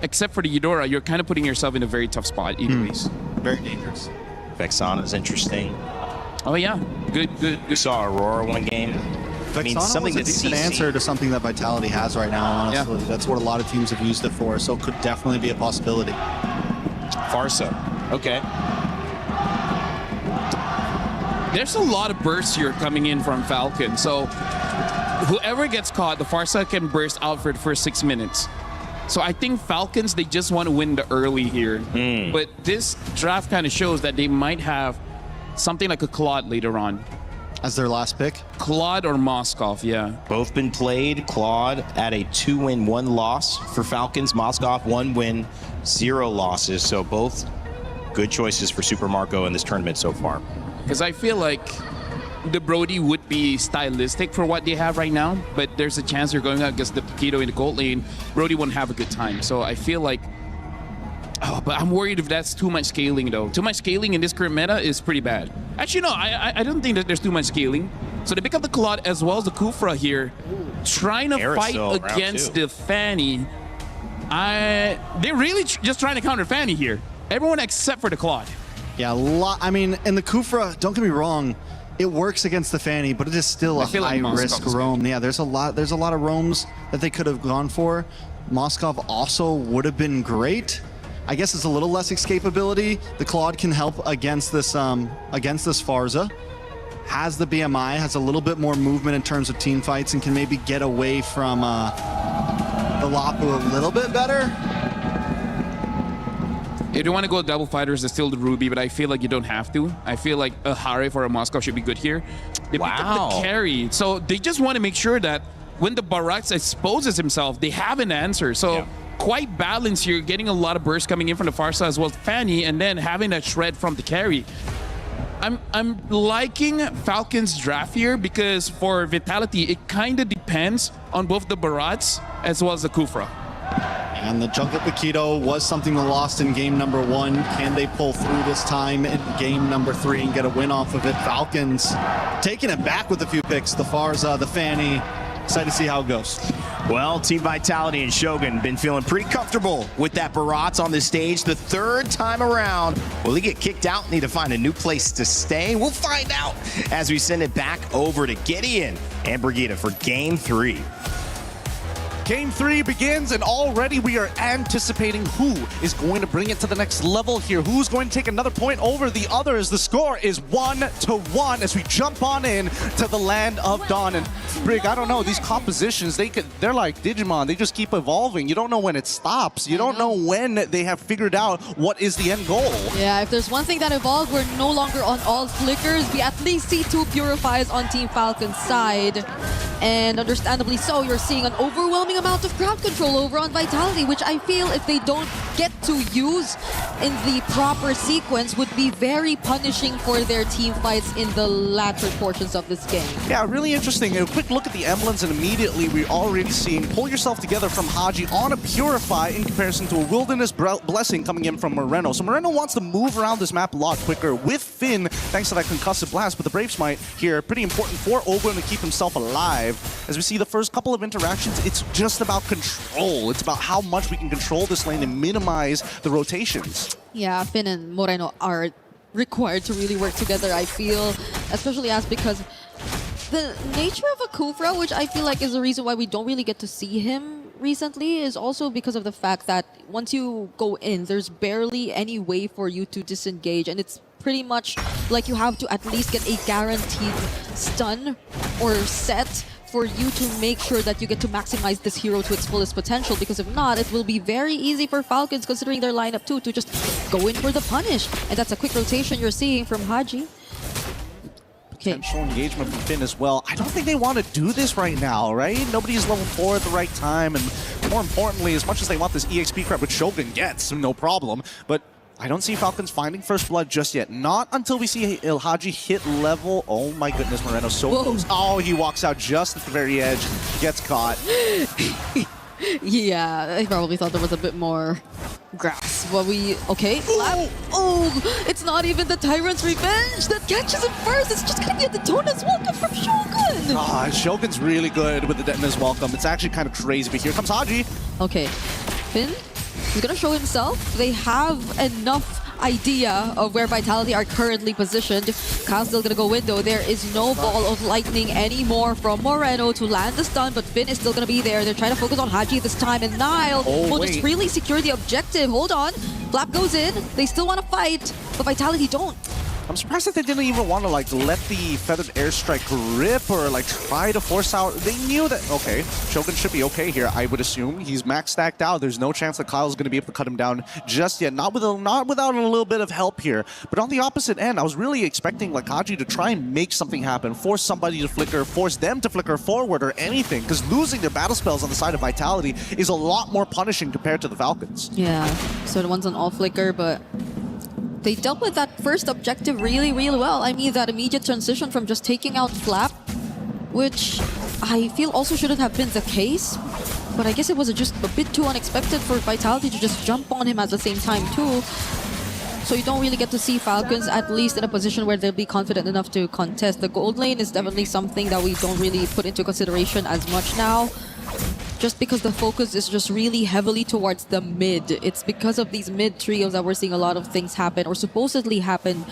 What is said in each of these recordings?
except for the Eudora, you're kind of putting yourself in a very tough spot either ways. Very dangerous. Vexana's interesting. Oh yeah, good. We saw Aurora one game. I mean, something was a decent answer to something that Vitality has right now, honestly. Yeah. That's what a lot of teams have used it for, so it could definitely be a possibility. Farsa. Okay. There's a lot of bursts here coming in from Falcon, so whoever gets caught, the Farsa can burst out for the first 6 minutes. So I think Falcons, they just want to win the early here. But this draft kind of shows that they might have something like a Claude later on. As their last pick? Claude or Moskov, yeah. Both been played. Claude at a 2-win, 1-loss for Falcons. Moskov 1 win, 0 losses. So both good choices for Super Marco in this tournament so far. Because I feel like the Brody would be stylistic for what they have right now, but there's a chance they're going out against the Paquito in the gold lane. Brody won't have a good time. So I feel like, but I'm worried if that's too much scaling though. Too much scaling in this current meta is pretty bad. Actually, no, I don't think that there's too much scaling. So they pick up the Claude as well as the Kufra here, trying to fight against the Fanny. They're really just trying to counter Fanny here. Everyone except for the Claude. Yeah, I mean, in the Kufra, don't get me wrong, it works against the Fanny, but it is still a high-risk roam. Yeah, there's a lot of roams that they could have gone for. Moskov also would have been great. I guess it's a little less escapability. The Claude can help against this Farsa. Has the BMI, has a little bit more movement in terms of team fights, and can maybe get away from the Lapu a little bit better. If you want to go double fighters, there's still the Ruby, but I feel like you don't have to. I feel like a Harif or a Moskov should be good here. They pick up the carry, so they just want to make sure that when the Barats exposes himself, they have an answer. So quite balanced here, getting a lot of bursts coming in from the Farsa as well as Fanny, and then having that shred from the carry. I'm liking Falcon's draft here because for Vitality, it kind of depends on both the Barats as well as the Kufra. And the Jungle Paquito was something they lost in game number 1. Can they pull through this time in game number 3 and get a win off of it? Falcons taking it back with a few picks. The Farsa, the Fanny. Excited to see how it goes. Well, Team Vitality and Shogun been feeling pretty comfortable with that Barats on the stage the 3rd time around. Will he get kicked out? Need to find a new place to stay? We'll find out as we send it back over to Gideon and Brigitte for Game 3. Game 3 begins, and already we are anticipating who is going to bring it to the next level here. Who's going to take another point over the others? The score is 1-1 as we jump on in to the land of Dawn. And Brig, I don't know, these compositions, they're like Digimon. They just keep evolving. You don't know when it stops. You don't know when they have figured out what is the end goal. Yeah, if there's one thing that evolved, we're no longer on all flickers. We at least see 2 Purifies on Team Falcon's side. And understandably so, you're seeing an overwhelming amount of crowd control over on Vitality, which I feel if they don't get to use in the proper sequence would be very punishing for their team fights in the latter portions of this game. Yeah, really interesting. A quick look at the emblems, and immediately we're already seeing Pull Yourself Together from Haji on a Purify in comparison to a Wilderness Blessing coming in from Moreno. So Moreno wants to move around this map a lot quicker with Finn, thanks to that Concussive Blast, but the Brave Smite here, pretty important for Ogun to keep himself alive. As we see the first couple of interactions, it's just about control. It's about how much we can control this lane and minimize the rotations. Yeah, Finn and Moreno are required to really work together, I feel, especially as because the nature of a Kufra, which I feel like is the reason why we don't really get to see him recently, is also because of the fact that once you go in, there's barely any way for you to disengage, and it's pretty much like you have to at least get a guaranteed stun or set for you to make sure that you get to maximize this hero to its fullest potential, because if not, it will be very easy for Falcons, considering their lineup too, to just go in for the punish. And that's a quick rotation you're seeing from Haji. Okay. Potential engagement from Finn as well. I don't think they want to do this right now, right? Nobody's level 4 at the right time, and more importantly, as much as they want this EXP crap, which Shogun gets, no problem, but I don't see Falcons finding First Blood just yet. Not until we see Ilhaji hit level. Oh my goodness, Moreno so close. Oh, he walks out just at the very edge. Gets caught. Yeah, I probably thought there was a bit more grass. But okay. Oh, it's not even the Tyrant's Revenge that catches him first. It's just going to be a Detona's Welcome from Shogun. Ah, Shogun's really good with the Detona's Welcome. It's actually kind of crazy, but here comes Haji. Okay, Finn He's gonna show himself. They have enough idea of where Vitality are currently positioned. Kyle's still gonna go window. There is no ball of lightning anymore from Moreno to land the stun, but Finn is still gonna be there. They're trying to focus on Haji this time, and Nile will just really secure the objective. Hold on. Flap goes in. They still want to fight, but Vitality don't. I'm surprised that they didn't even want to like let the feathered airstrike rip or like try to force out. They knew that, okay, Shogun should be okay here, I would assume. He's max stacked out. There's no chance that Kyle's going to be able to cut him down just yet. Not without a little bit of help here. But on the opposite end, I was really expecting like Haji to try and make something happen, force somebody to flicker, force them to flicker forward or anything. Because losing their battle spells on the side of Vitality is a lot more punishing compared to the Falcons. Yeah, so the one's on all flicker, but they dealt with that first objective really, really well. I mean, that immediate transition from just taking out Flap, which I feel also shouldn't have been the case. But I guess it was just a bit too unexpected for Vitality to just jump on him at the same time too. So you don't really get to see Falcons, at least in a position where they'll be confident enough to contest. The gold lane is definitely something that we don't really put into consideration as much now, just because the focus is just really heavily towards the mid. It's because of these mid trios that we're seeing a lot of things happen, or supposedly happen,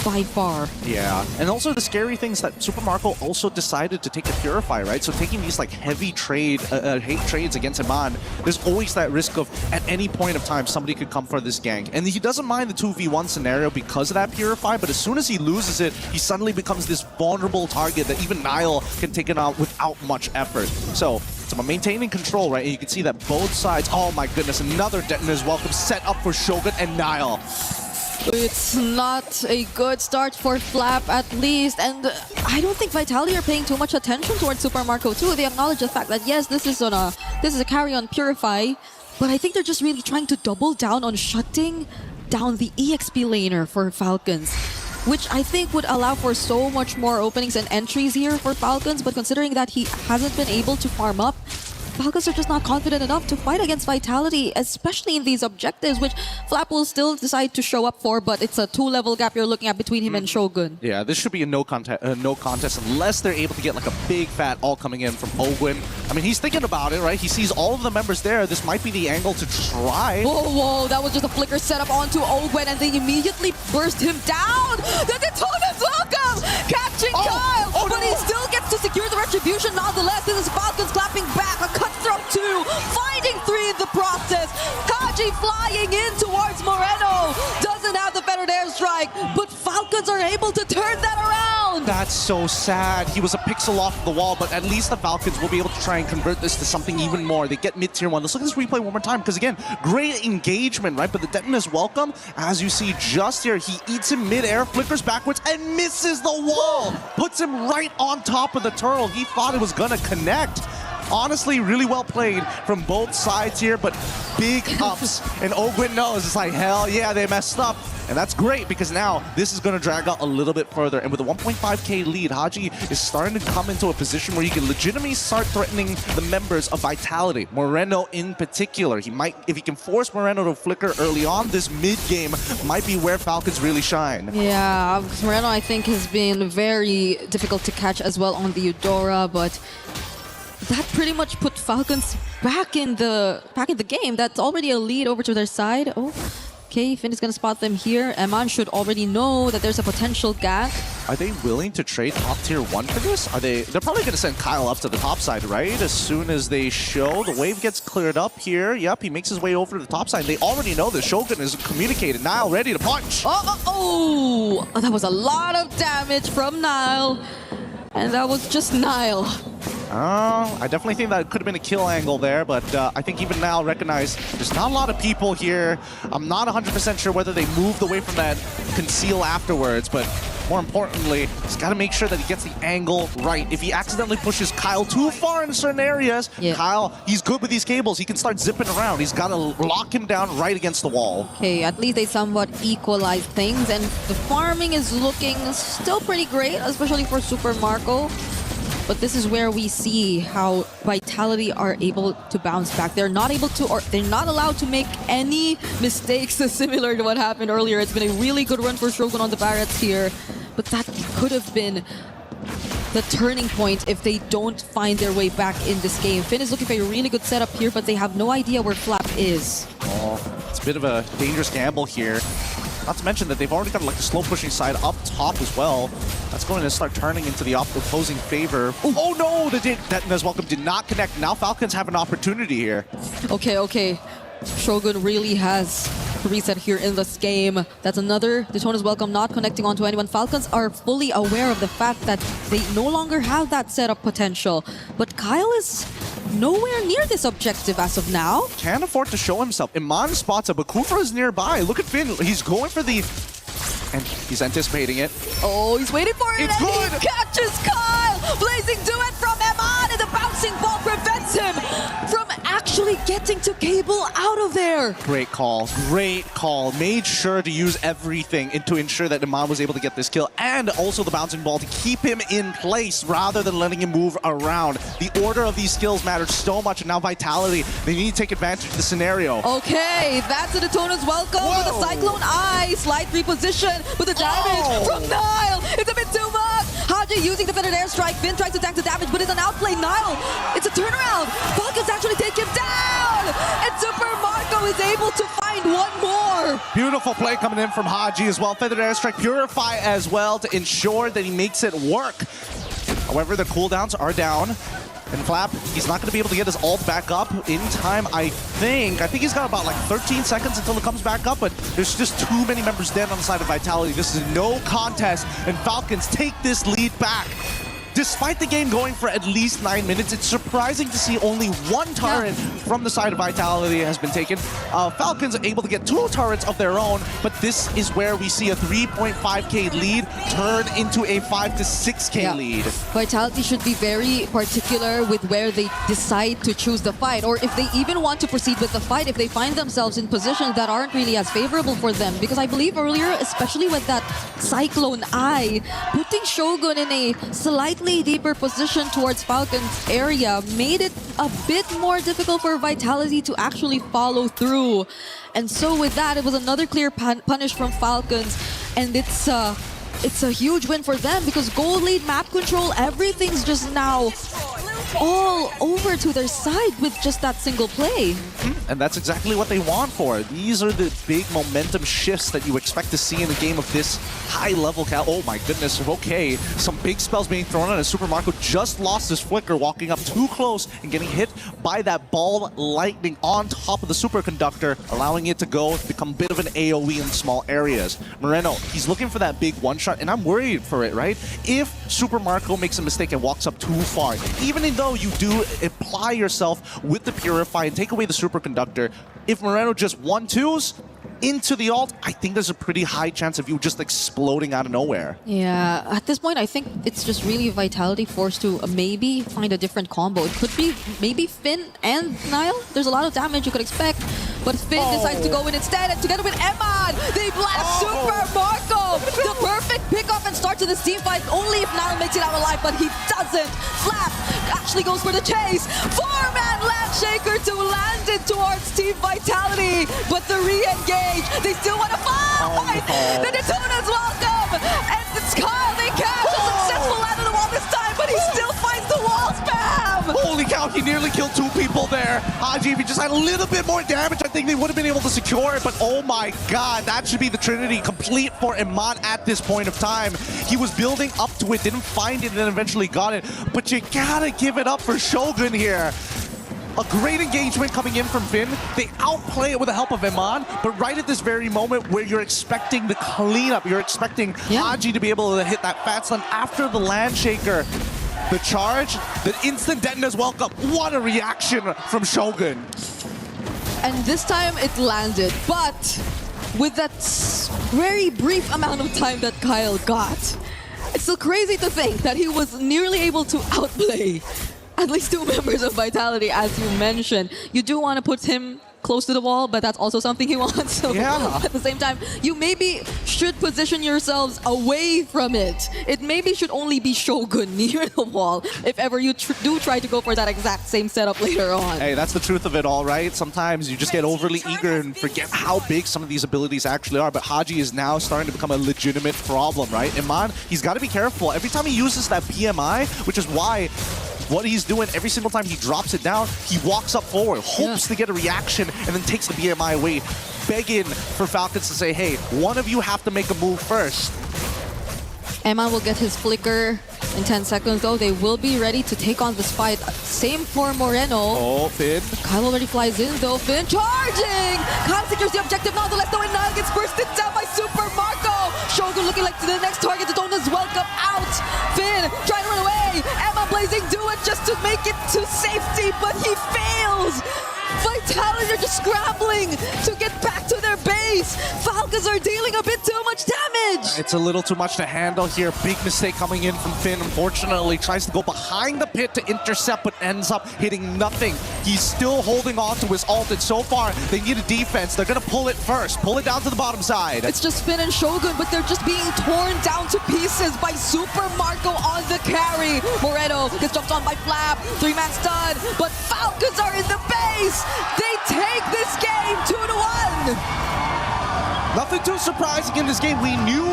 by far. Yeah, and also the scary thing is that Super Marco also decided to take the Purify, right? So taking these like heavy hate trades against Iman, there's always that risk of at any point of time somebody could come for this gank. And he doesn't mind the 2v1 scenario because of that Purify, but as soon as he loses it, he suddenly becomes this vulnerable target that even Nile can take it out without much effort. So it's about maintaining control, right? And you can see that both sides, oh my goodness, another Detonator's Welcome set up for Shogun and Nile. It's not a good start for Flap, at least, and I don't think Vitality are paying too much attention towards Super Marco too. They acknowledge the fact that yes, this is a carry on Purify, but I think they're just really trying to double down on shutting down the EXP laner for Falcons, which I think would allow for so much more openings and entries here for Falcons. But considering that he hasn't been able to farm up, Falcons are just not confident enough to fight against Vitality, especially in these objectives, which Flap will still decide to show up for, but it's a 2-level gap you're looking at between him and Shogun. Yeah, this should be a no contest unless they're able to get like a big fat all coming in from Ogwin. I mean, he's thinking about it, right? He sees all of the members there. This might be the angle to try. Whoa, that was just a flicker set up onto Ogwin, and they immediately burst him down! The Detonator's Welcome! Catching Kyle! But he still gets to secure the retribution nonetheless. This is Falcons clapping back. A cutthroat 2, finding 3 in the process. Kaji flying in towards Moreno. Doesn't have the feathered airstrike, but Falcons are able to turn that around. That's so sad. He was a pixel off the wall, but at least the Falcons will be able to try and convert this to something even more. They get mid-tier 1. Let's look at this replay one more time, because again, great engagement, right? But the Detonator's Welcome, as you see just here, he eats him mid-air, flickers backwards, and misses the wall. Puts him right on top of the turtle. He thought it was gonna connect. Honestly, really well played from both sides here, but big ups. And Ogwin knows, it's like, hell yeah, they messed up. And that's great, because now this is going to drag out a little bit further. And with a 1.5k lead, Haji is starting to come into a position where he can legitimately start threatening the members of Vitality. Moreno in particular. He might, if he can force Moreno to flicker early on, this mid-game might be where Falcons really shine. Yeah, Moreno, I think, has been very difficult to catch as well on the Eudora, but that pretty much put Falcons back in the game. That's already a lead over to their side. Oh, okay, Finn is gonna spot them here. Eman should already know that there's a potential gank. Are they willing to trade top tier 1 for this? They're probably gonna send Kyle up to the top side, right? As soon as they show, the wave gets cleared up here. Yep, he makes his way over to the top side. They already know that Shogun is communicated. Nile ready to punch. Oh, that was a lot of damage from Nile. And that was just Nile. I definitely think that could have been a kill angle there, but I think even now recognize there's not a lot of people here. I'm not 100% sure whether they moved away from that conceal afterwards, but more importantly, he's got to make sure that he gets the angle right. If he accidentally pushes Kyle too far in certain areas, yeah. Kyle, he's good with these cables. He can start zipping around. He's got to lock him down right against the wall. Okay, at least they somewhat equalize things, and the farming is looking still pretty great, especially for Super Marco. But this is where we see how Vitality are able to bounce back. They're not able to, or they're not allowed to make any mistakes similar to what happened earlier. It's been a really good run for Shogun on the Barretts here, but that could have been the turning point if they don't find their way back in this game. Finn is looking for a really good setup here, but they have no idea where Flap is. Oh, it's a bit of a dangerous gamble here. Not to mention that they've already got like the slow pushing side up top as well. That's going to start turning into the opposing favor. Oh no, the Detona's welcome did not connect. Now Falcons have an opportunity here. Okay. Shogun really has reset here in this game. That's another Detona's welcome not connecting onto anyone. Falcons are fully aware of the fact that they no longer have that setup potential. But Kyle is nowhere near this objective as of now. Can't afford to show himself. Iman spots it, but Kufra is nearby. Look at Finn. He's going for the... And he's anticipating it. Oh, he's waiting for it. It's and good. He catches Kyle. Blazing duet from Iman, and the bouncing ball prevents him from actually getting to Cable out of there. Great call. Great call. Made sure to use everything to ensure that Iman was able to get this kill, and also the bouncing ball to keep him in place rather than letting him move around. The order of these skills matters so much, and now Vitality, they need to take advantage of the scenario. Okay, that's a Detona's welcome with a Cyclone Eye. Slight reposition, but the damage from Nile, it's a bit too much. Haji using the feathered airstrike. Finn tries to tank the damage, but it's an outplay. Nile, it's a turnaround. Falcons actually take him down, and Super Marco is able to find one more. Beautiful play coming in from Haji as well. Feathered airstrike, Purify as well to ensure that he makes it work. However, the cooldowns are down. And Flap, he's not going to be able to get his ult back up in time, I think. I think he's got about like 13 seconds until it comes back up, but there's just too many members dead on the side of Vitality. This is no contest, and Falcons take this lead back. Despite the game going for at least 9 minutes, it's surprising to see only one turret from the side of Vitality has been taken. Falcons are able to get 2 turrets of their own, but this is where we see a 3.5k lead turn into a 5 to 6k lead. Vitality should be very particular with where they decide to choose the fight, or if they even want to proceed with the fight, if they find themselves in positions that aren't really as favorable for them. Because I believe earlier, especially with that Cyclone Eye, putting Shogun in a slightly deeper position towards Falcons area made it a bit more difficult for Vitality to actually follow through. And so with that, it was another clear punish from Falcons, and it's a huge win for them because gold lead, map control, everything's just now all over to their side with just that single play. And that's exactly what they want for it. These are the big momentum shifts that you expect to see in a game of this high level. Oh my goodness, okay. Some big spells being thrown on, and Super Marco just lost his flicker, walking up too close and getting hit by that ball lightning on top of the superconductor, allowing it to go become a bit of an AoE in small areas. Moreno, he's looking for that big one shot, and I'm worried for it, right? If Super Marco makes a mistake and walks up too far, even though you do apply yourself with the Purify and take away the superconductor, if Moreno just 1-2s into the ult, I think there's a pretty high chance of you just exploding out of nowhere. Yeah, at this point, I think it's just really Vitality forced to maybe find a different combo. It could be maybe Finn and Nile. There's a lot of damage you could expect, but Finn decides to go in instead, and together with Eman, they blast Super Marco! The perfect pickoff and start to this team fight, only if Nile makes it out alive, but he doesn't. Flap actually goes for the chase. 4-man Landshaker to land it towards Team Vitality, but the re-engage, they still want to fight! The Detona's welcome! And it's Kyle, they catch a successful land on the wall this time, but he still finds the wall spam! Holy cow, he nearly killed 2 people there. Haji, if he just had a little bit more damage, I think they would have been able to secure it, but oh my god, that should be the Trinity complete for Iman at this point of time. He was building up to it, didn't find it, and then eventually got it, but you gotta give it up for Shogun here. A great engagement coming in from Finn. They outplay it with the help of Iman, but right at this very moment where you're expecting the cleanup, you're expecting Haji to be able to hit that fat stun after the Landshaker. The charge, the instant Detona's welcome. What a reaction from Shogun. And this time it landed, but with that very brief amount of time that Kyle got, it's still crazy to think that he was nearly able to outplay at least 2 members of Vitality, as you mentioned. You do want to put him close to the wall, but that's also something he wants. So at the same time, you maybe should position yourselves away from it. It maybe should only be Shogun near the wall if ever you do try to go for that exact same setup later on. Hey, that's the truth of it all, right? Sometimes you just get overly eager and forget how big some of these abilities actually are, but Haji is now starting to become a legitimate problem, right? Iman, he's got to be careful. Every time he uses that PMI, which is why what he's doing every single time he drops it down, he walks up forward, hopes to get a reaction, and then takes the BMI away, begging for Falcons to say, hey, one of you have to make a move first. Emma will get his flicker in 10 seconds, though. They will be ready to take on this fight. Same for Moreno. Oh, Finn. Kyle already flies in, though. Finn charging! Kyle secures the objective nonetheless, though, and now gets bursted down by Super Marco. Shogun looking like the next target. The Donuts welcome out. Finn trying to run away. Emma blazing, do it just to make it to safety, but he fails. Vitality are just scrambling to get back to their base. Falcons are dealing a bit too much damage. It's a little too much to handle here. Big mistake coming in from Finn. Unfortunately, tries to go behind the pit to intercept, but ends up hitting nothing. He's still holding on to his ult, and so far, they need a defense. They're going to pull it first. Pull it down to the bottom side. It's just Finn and Shogun, but they're just being torn down to pieces by Super Marco on the carry. Moreno gets jumped on by Flap. 3-man stun, but Falcons are in the base. They take this game 2-1. Nothing too surprising in this game. We knew